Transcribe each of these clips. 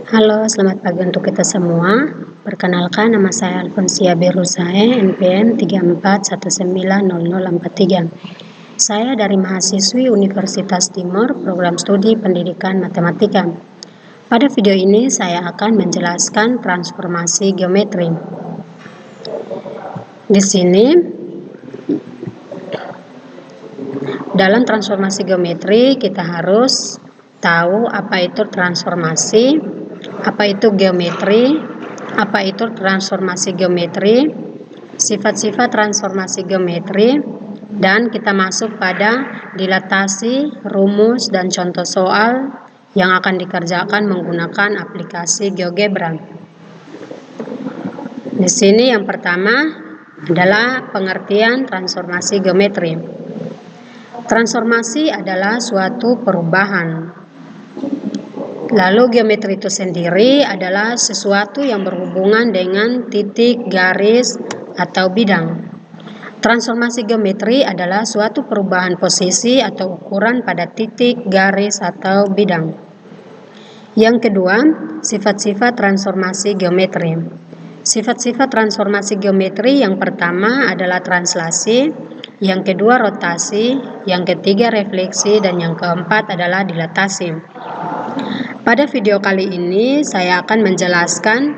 Halo, selamat pagi untuk kita semua. Perkenalkan, nama saya Alfonsia Berusae, NPM 34190043. Saya dari mahasiswi Universitas Timur, program studi pendidikan matematika. Pada video ini saya akan menjelaskan transformasi geometri. Di sini, dalam transformasi geometri kita harus tahu apa itu transformasi, apa itu geometri, apa itu transformasi geometri, sifat-sifat transformasi geometri, dan kita masuk pada dilatasi, rumus, dan contoh soal yang akan dikerjakan menggunakan aplikasi GeoGebra. Di sini yang pertama adalah pengertian transformasi geometri. Transformasi adalah suatu perubahan. Lalu geometri itu sendiri adalah sesuatu yang berhubungan dengan titik, garis, atau bidang. Transformasi geometri adalah suatu perubahan posisi atau ukuran pada titik, garis, atau bidang. Yang kedua, sifat-sifat transformasi geometri. Sifat-sifat transformasi geometri yang pertama adalah translasi, yang kedua rotasi, yang ketiga refleksi, dan yang keempat adalah dilatasi. Pada video kali ini saya akan menjelaskan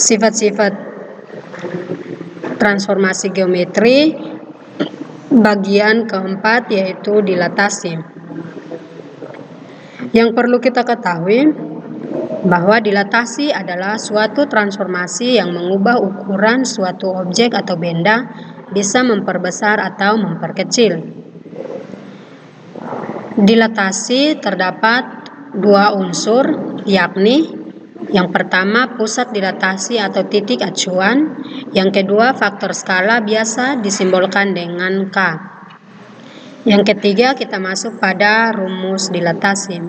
sifat-sifat transformasi geometri bagian keempat, yaitu dilatasi. Yang perlu kita ketahui bahwa dilatasi adalah suatu transformasi yang mengubah ukuran suatu objek atau benda, bisa memperbesar atau memperkecil. Dilatasi terdapat dua unsur, yakni yang pertama pusat dilatasi atau titik acuan, yang kedua faktor skala biasa disimbolkan dengan K. Yang ketiga kita masuk pada rumus dilatasi.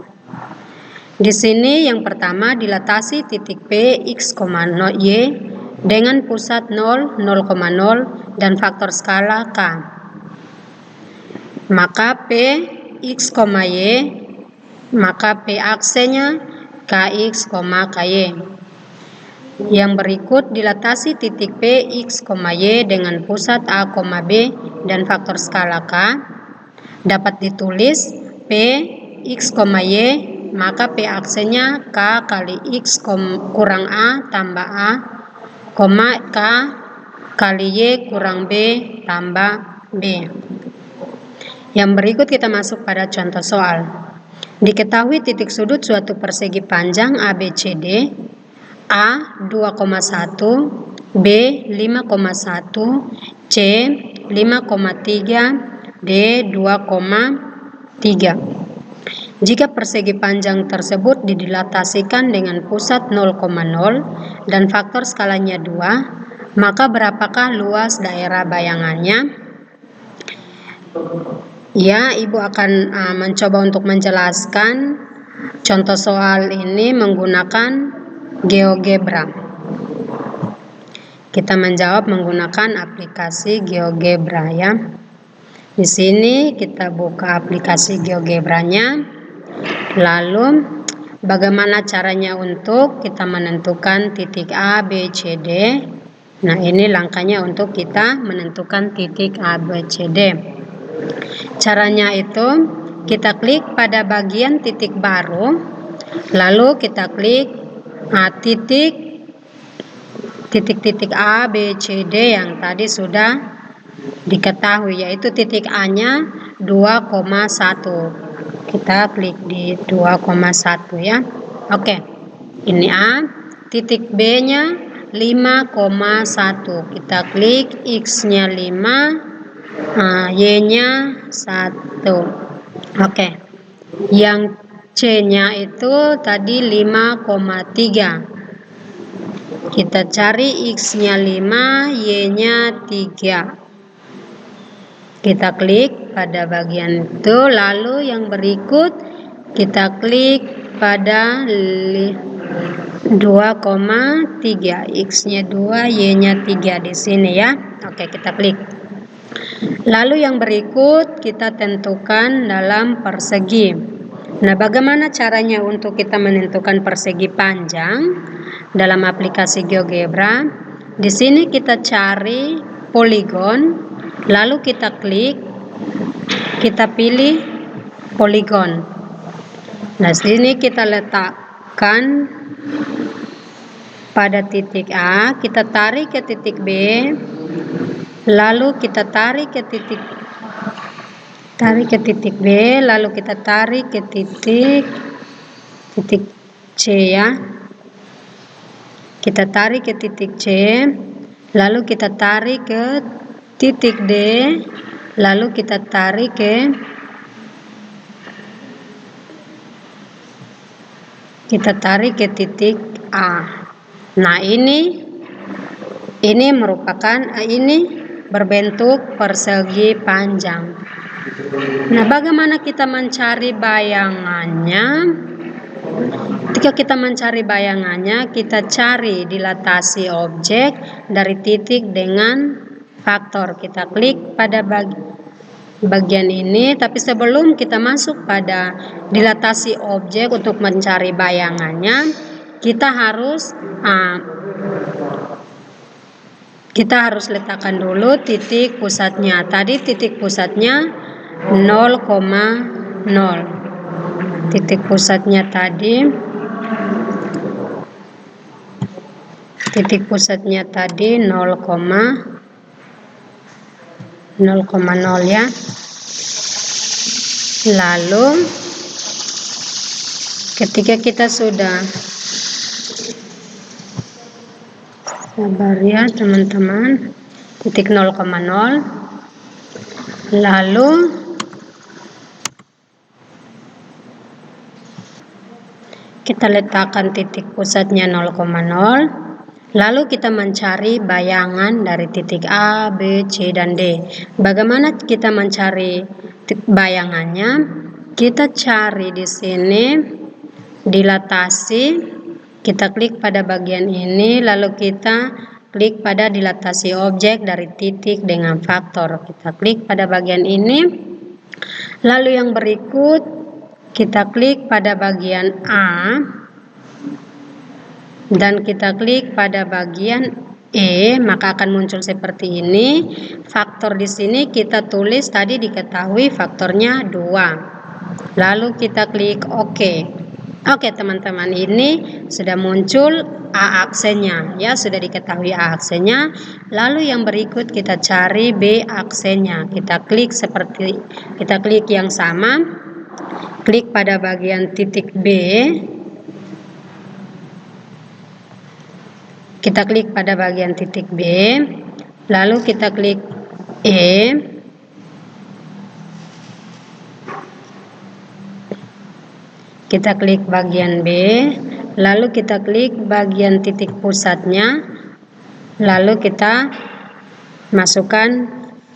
Di sini yang pertama dilatasi titik P x, y dengan pusat 0, 0,0 dan faktor skala K. Maka P x, y, maka P aksenya kx, ky. Yang berikut dilatasi titik P x, y dengan pusat A, B dan faktor skala K dapat ditulis P x, y, maka P aksenya K kali X kurang A tambah A, K kali Y kurang B tambah B. Yang berikut kita masuk pada contoh soal. Diketahui titik sudut suatu persegi panjang ABCD, A 2,1, B 5,1, C 5,3, D 2,3. Jika persegi panjang tersebut didilatasikan dengan pusat 0,0 dan faktor skalanya 2, maka berapakah luas daerah bayangannya? Ya, Ibu akan mencoba untuk menjelaskan contoh soal ini menggunakan GeoGebra. Kita menjawab menggunakan aplikasi GeoGebra ya. Di sini kita buka aplikasi GeoGebra-nya. Lalu bagaimana caranya untuk kita menentukan titik A, B, C, D? Nah, ini langkahnya untuk kita menentukan titik A, B, C, D. Caranya itu kita klik pada bagian titik baru, lalu kita klik titik A, B, C, D yang tadi sudah diketahui, yaitu titik A-nya 2,1. Kita klik di 2,1 ya. Oke. Ini A, titik B-nya 5,1. Kita klik X-nya 5, Y-nya 1. Oke. Yang C-nya itu tadi 5,3. Kita cari X-nya 5, Y-nya 3. Kita klik pada bagian itu, lalu yang berikut kita klik pada 2,3, X-nya 2, Y-nya 3 di sini ya. Oke, kita klik. Lalu yang berikut kita tentukan dalam persegi. Nah, bagaimana caranya untuk kita menentukan persegi panjang dalam aplikasi GeoGebra? Di sini kita cari poligon, lalu kita klik, kita pilih poligon. Nah, sini kita letakkan pada titik A, kita tarik ke titik B, lalu kita tarik ke titik B, lalu kita tarik ke titik C ya. Kita tarik ke titik C, lalu kita tarik ke titik D, lalu kita tarik ke titik A. Nah, ini merupakan ini berbentuk persegi panjang. Nah, bagaimana kita mencari bayangannya? Ketika kita mencari bayangannya, kita cari dilatasi objek dari titik dengan faktor. Kita klik pada bagian ini, tapi sebelum kita masuk pada dilatasi objek untuk mencari bayangannya, kita harus letakkan dulu titik pusatnya. Tadi titik pusatnya 0,0. Titik pusatnya tadi 0,0 ya. Lalu ketika kita sudah, sabar ya teman-teman, titik 0,0, lalu kita letakkan titik pusatnya 0,0, lalu kita mencari bayangan dari titik A, B, C, dan D. Bagaimana kita mencari bayangannya? Kita cari di sini dilatasi, kita klik pada bagian ini, lalu kita klik pada dilatasi objek dari titik dengan faktor. Kita klik pada bagian ini, lalu yang berikut kita klik pada bagian A dan kita klik pada bagian E, maka akan muncul seperti ini. Faktor di sini kita tulis tadi diketahui faktornya 2. Lalu kita klik OK. Oke teman-teman, ini sudah muncul A aksennya ya, sudah diketahui A aksennya. Lalu yang berikut kita cari B aksennya. Kita klik yang sama, klik pada bagian titik B, kita klik pada bagian titik B, lalu kita klik E, kita klik bagian B, lalu kita klik bagian titik pusatnya, lalu kita masukkan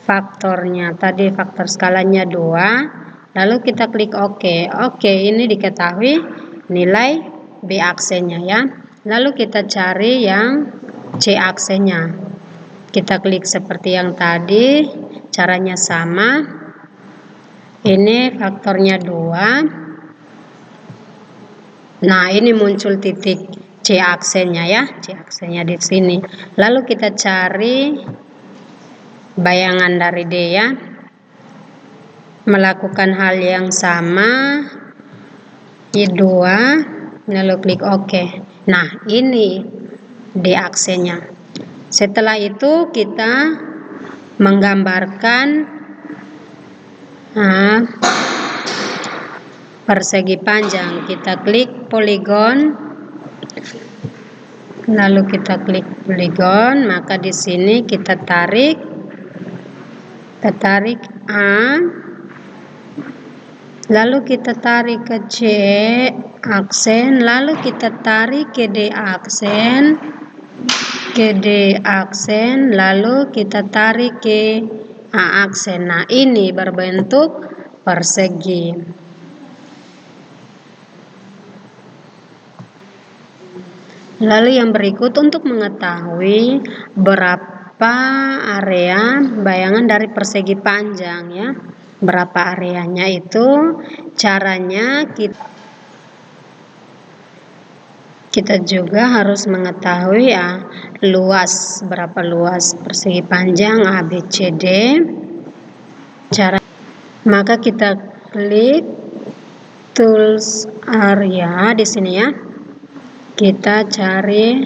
faktornya, tadi faktor skalanya 2, lalu kita klik OK. Oke, ini diketahui nilai B aksennya ya. Lalu kita cari yang C aksennya. Kita klik seperti yang tadi, caranya sama. Ini faktornya 2. Nah, ini muncul titik C aksennya ya, C aksennya di sini. Lalu kita cari bayangan dari D ya. Melakukan hal yang sama, I2, lalu klik OK. Nah, ini D aksennya. Setelah itu kita menggambarkan persegi panjang. Kita klik poligon, lalu kita klik poligon, maka di sini kita tarik A, lalu kita tarik ke C aksen, lalu kita tarik ke D aksen, lalu kita tarik ke A aksen. Nah, ini berbentuk persegi. Lalu yang berikut untuk mengetahui berapa area bayangan dari persegi panjang ya. berapa areanya itu. Caranya kita juga harus mengetahui luas, berapa luas persegi panjang ABCD. Maka kita klik tools area di sini ya. Kita cari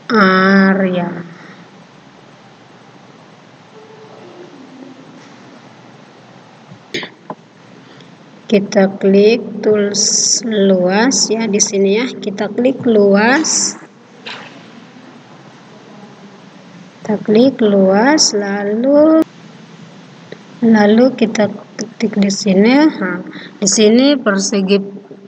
area. Kita klik tools luas ya di sini ya. Kita klik luas. Kita klik luas, lalu kita ketik di sini. Di sini persegi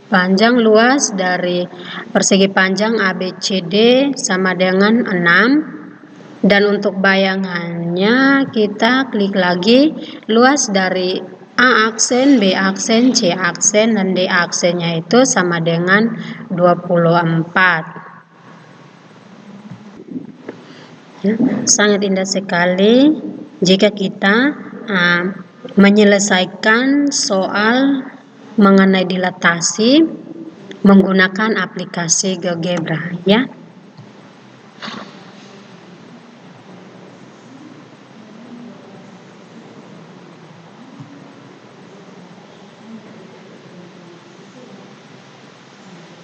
panjang luas dari persegi panjang ABCD sama dengan 6. Dan untuk bayangannya kita klik lagi luas dari A aksen, B aksen, C aksen, dan D aksennya itu sama dengan 24. Ya, sangat indah sekali jika kita menyelesaikan soal mengenai dilatasi menggunakan aplikasi GeoGebra ya.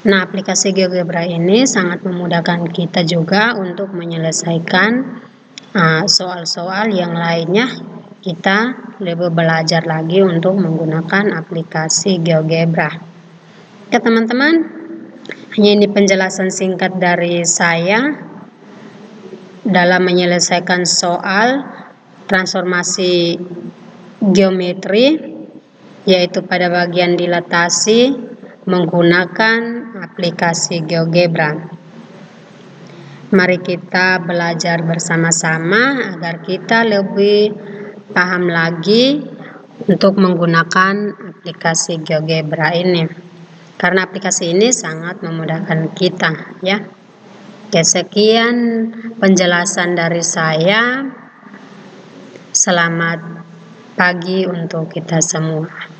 Nah, aplikasi GeoGebra ini sangat memudahkan kita juga untuk menyelesaikan soal-soal yang lainnya. Kita lebih belajar lagi untuk menggunakan aplikasi GeoGebra. Oke teman-teman, hanya ini penjelasan singkat dari saya dalam menyelesaikan soal transformasi geometri, yaitu pada bagian dilatasi menggunakan aplikasi GeoGebra. Mari kita belajar bersama-sama agar kita lebih paham lagi untuk menggunakan aplikasi GeoGebra ini. Karena aplikasi ini sangat memudahkan kita ya. Oke, sekian penjelasan dari saya. Selamat pagi untuk kita semua.